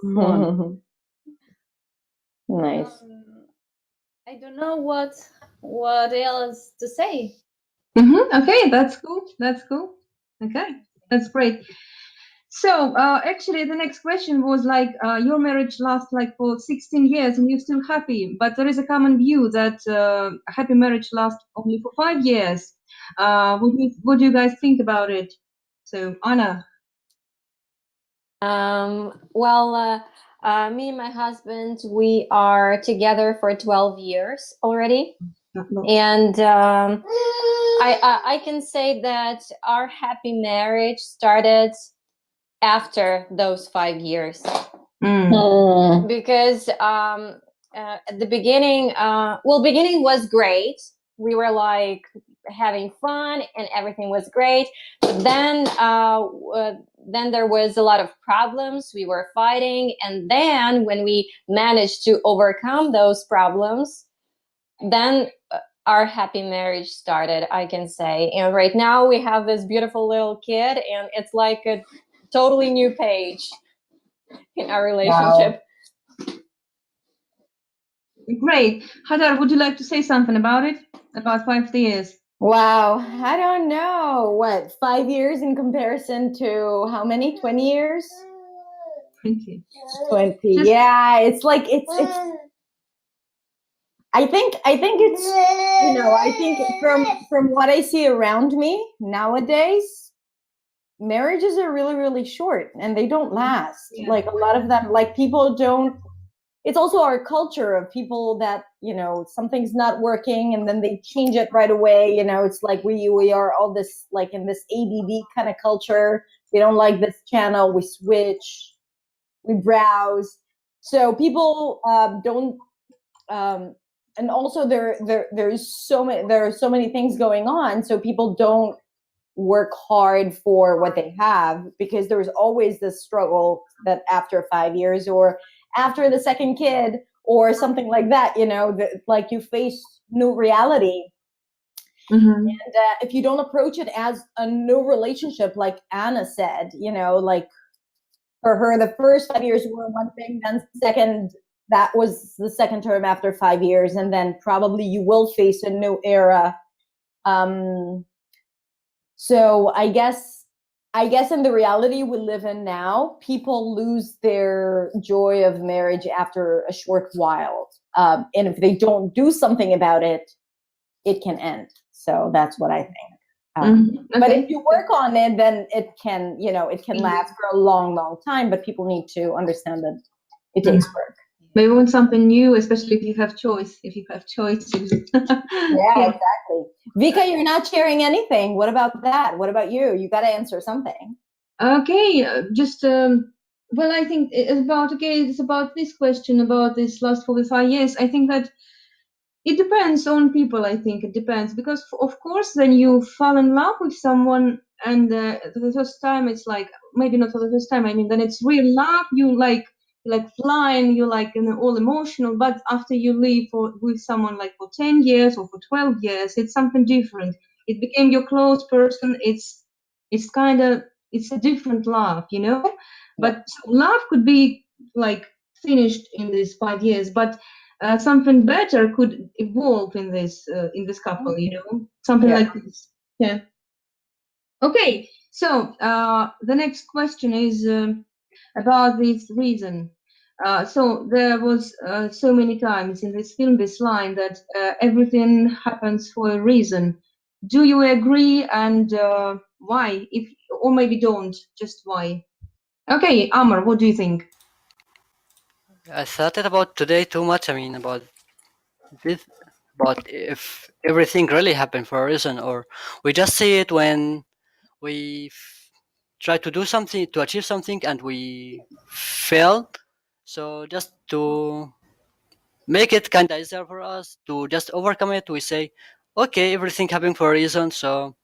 on. Nice. I don't know what else to say. Okay, that's cool. That's cool. Okay, that's great. So actually, the next question was like, your marriage lasts like for 16 years and you're still happy, but there is a common view that a happy marriage lasts only for 5 years. What do you guys think about it? So Anna. Well, me and my husband, we are together for 12 years already. And I can say that our happy marriage started after those 5 years. Because at the beginning, beginning was great. We were like having fun and everything was great. But then there was a lot of problems. We were fighting. And then when we managed to overcome those problems, then our happy marriage started, I can say. And right now we have this beautiful little kid, and it's like a totally new page in our relationship. Wow. Great. Hadar, would you like to say something about it? About 5 years? Wow. I don't know. What, 5 years in comparison to how many? 20 years? 20. 20. Yeah, it's like it's I think it's, I think from what I see around me nowadays, marriages are really, really short and they don't last. Yeah. Like a lot of them, like people don't, it's also our culture of people that, something's not working and then they change it right away. It's like we are all this, like in this ADD kind of culture. We don't like this channel, we switch, we browse. So people don't, and also there are so many things going on, so people don't work hard for what they have, because there's always this struggle that after 5 years or after the second kid or something like that, like you face new reality. And if you don't approach it as a new relationship, like Anna said, like for her the first 5 years were one thing, then second, that was the second term after 5 years, and then probably you will face a new era. So I guess in the reality we live in now, people lose their joy of marriage after a short while. And if they don't do something about it, it can end. So that's what I think. Okay. But if you work on it, then it can, last for a long, long time. But people need to understand that it takes work. Maybe want something new, especially if you have choices. Yeah, exactly. Vika, you're not sharing anything. What about that? What about you? You got to answer something. Okay, well, I think it's about this question about this last 45 years. I think that it depends on people. I think it depends, because of course, when you fall in love with someone and for the first time, it's like, maybe not for the first time, I mean, then it's real love. You like flying, you like all emotional. But after you live with someone like for 10 years or for 12 years, it's something different. It became your close person. It's kind of, it's a different love, But so love could be like finished in these 5 years, but something better could evolve in this couple, something like this. Yeah. Okay. So the next question is about this reason. So there was so many times in this film this line that everything happens for a reason. Do you agree, and why? Or maybe don't, just why? Okay, Amar, what do you think? I thought about today too much. I mean, about this, about if everything really happened for a reason, or we just see it when we try to do something, to achieve something, and we fail. So just to make it kind of easier for us to just overcome it, we say, okay, everything happened for a reason, so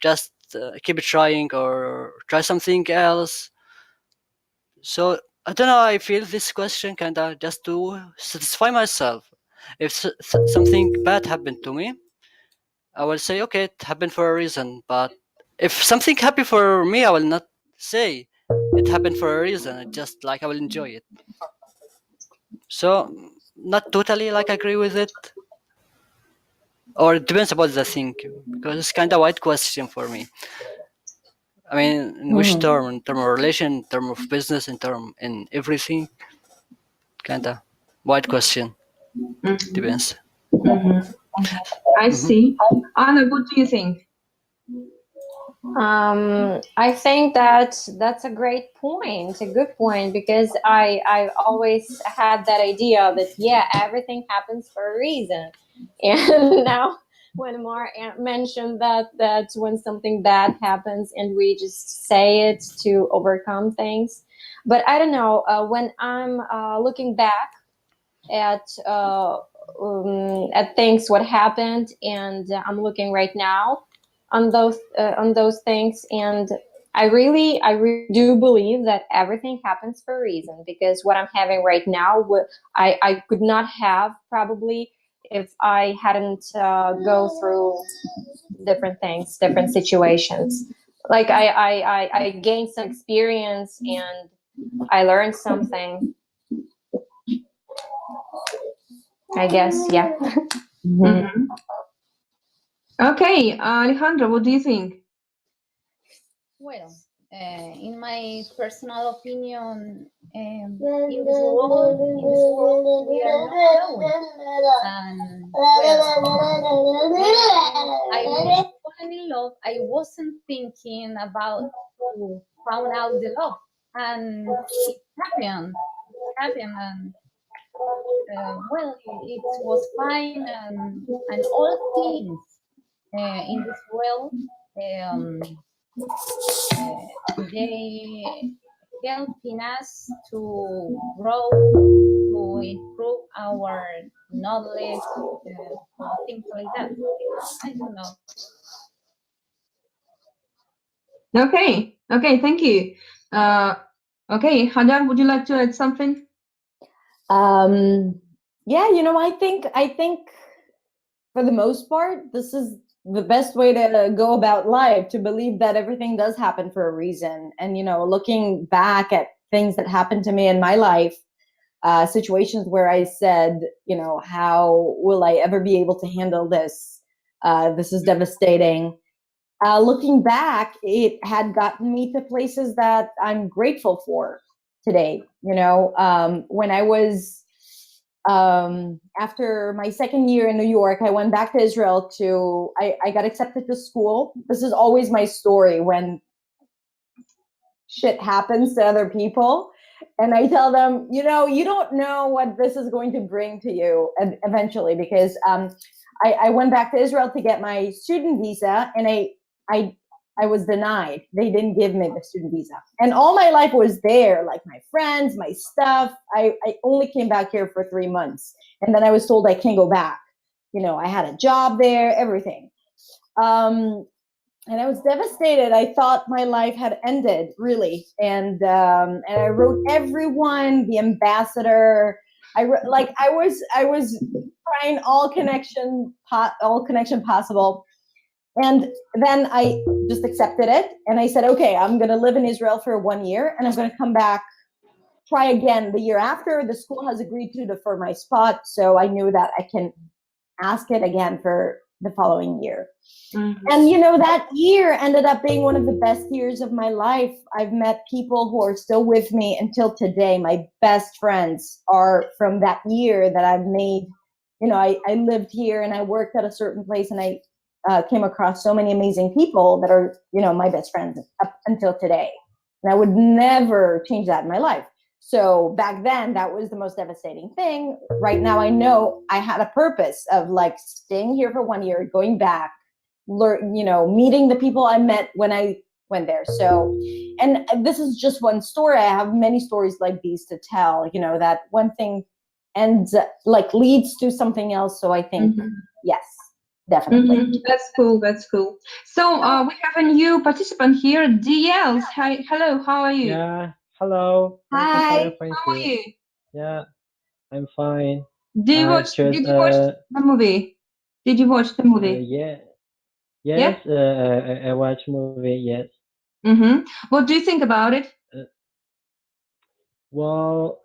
just keep trying or try something else. So I don't know, I feel this question kind of just to satisfy myself. If something bad happened to me, I will say, okay, it happened for a reason. But if something happy for me, I will not say it happened for a reason. I just like I will enjoy it. So not totally like agree with it, or it depends about the thing, because it's kind of wide question for me. I mean, in which term? In term of relation, in term of business, in everything. Kind of wide question. Depends. I see. Anna, what do you think? I think that's a great point, a good point, because I always had that idea that, yeah, everything happens for a reason. And now when Mar mentioned that when something bad happens and we just say it to overcome things. But I don't know, when I'm looking back at things, what happened, and I'm looking right now on those things, and I really do believe that everything happens for a reason, because what I'm having right now, I could not have probably if I hadn't go through different things, different situations. Like I gained some experience and I learned something, I guess. Yeah. Okay, Alejandra, what do you think? Well, in my personal opinion, in this world, we are not alone. And well, when I fallen in love, I wasn't thinking about to found out the love, and it happened. And well, it was fine, and all things in this world. They helping us to grow, to improve our knowledge, things like that. I don't know. Okay, thank you. Okay, Hadar, would you like to add something? Yeah, I think for the most part, this is the best way to go about life, to believe that everything does happen for a reason. And, looking back at things that happened to me in my life, situations where I said, how will I ever be able to handle this? This is devastating. Looking back, it had gotten me to places that I'm grateful for today. When I was after my second year in New York, I went back to Israel I got accepted to school. This is always my story when shit happens to other people. And I tell them, you don't know what this is going to bring to you eventually, because I went back to Israel to get my student visa, and I was denied. They didn't give me the student visa. And all my life was there, like my friends, my stuff. I only came back here for 3 months. And then I was told I can't go back. I had a job there, everything. And I was devastated. I thought my life had ended, really. And I wrote everyone, the ambassador. I was trying all connection possible. And then I just accepted it. And I said, okay, I'm going to live in Israel for 1 year, and I'm going to come back, try again the year after. The school has agreed to defer my spot. So I knew that I can ask it again for the following year. Mm-hmm. And, that year ended up being one of the best years of my life. I've met people who are still with me until today. My best friends are from that year that I've made. I lived here and I worked at a certain place, and I came across so many amazing people that are, my best friends up until today. And I would never change that in my life. So back then, that was the most devastating thing. Right now, I know I had a purpose of staying here for 1 year, going back, meeting the people I met when I went there. So, and this is just one story. I have many stories like these to tell, that one thing ends leads to something else. So I think, yes, definitely. That's cool. So we have a new participant here, DL. Hi, hello, how are you? Yeah, hello. Hi, how are you? Yeah, I'm fine. Did you watch the movie? Did you watch the movie? Yes, I watched movie, yes. What do you think about it? Well,